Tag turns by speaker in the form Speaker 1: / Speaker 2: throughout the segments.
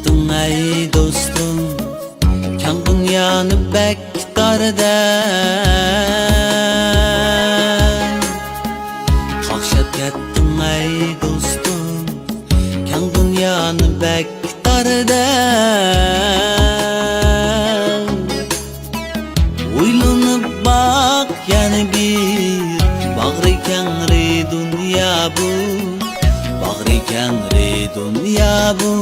Speaker 1: Kaçtın ey dostum, kang dünyany bek dardan. Kakşap kettin ey dostum, kang dünyany bek dardan. Uylanıp bak yani bir bagri kengri dünya bu, bagri kengri dünya bu.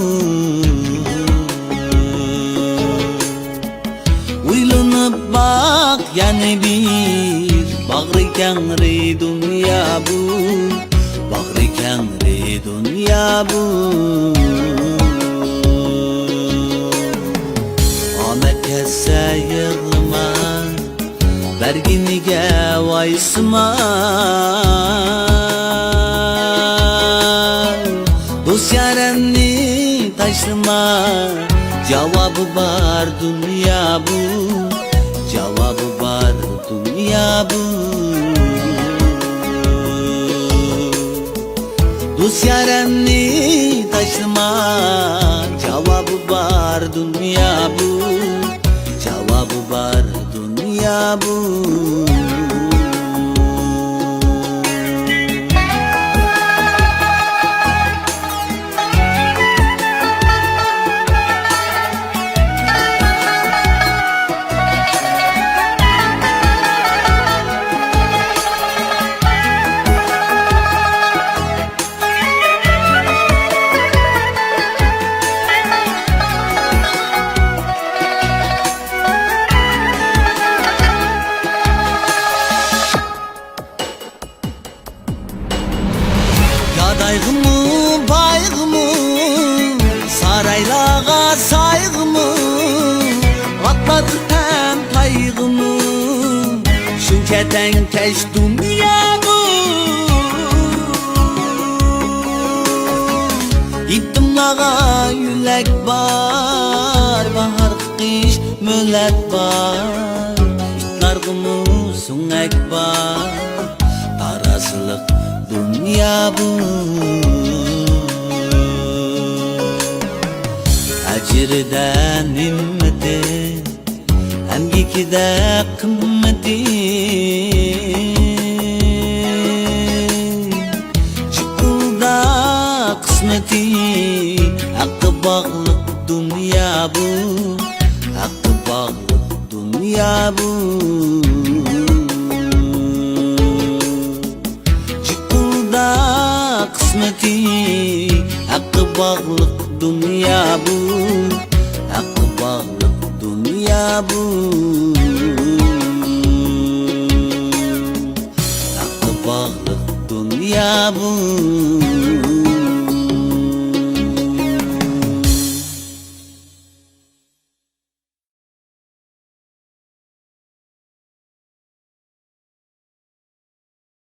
Speaker 1: Uylanıp bak yani bir bagri kengri dünya bu, bagri kengri dünya bu. Ana kesse yığılma, berginiga vaysıma. Dost yarenni taşlama, cevabı var dünya bu, cevabı var dünya bu. Dost yarenni taşlama, cevabı var dünya bu, cevabı var dünya bu. Daygımı, baygımı, saraylağa saygımı, atladı hem taygımı, şünketen keş dünyamı. Gittim lağa yülek var, bahar kış mölek var, itlargımı süngek var, tarasılık dünya bu. Acirden nimmeti, hem ikide kımmeti. Çıkılda kısmeti, hakkı bağlık dünya bu, hakkı bağlık dünya bu. Kısmeti, hakkı bağlık dünya bu, hakkı bağlık dünya bu. Hakkı bağlık dünya bu.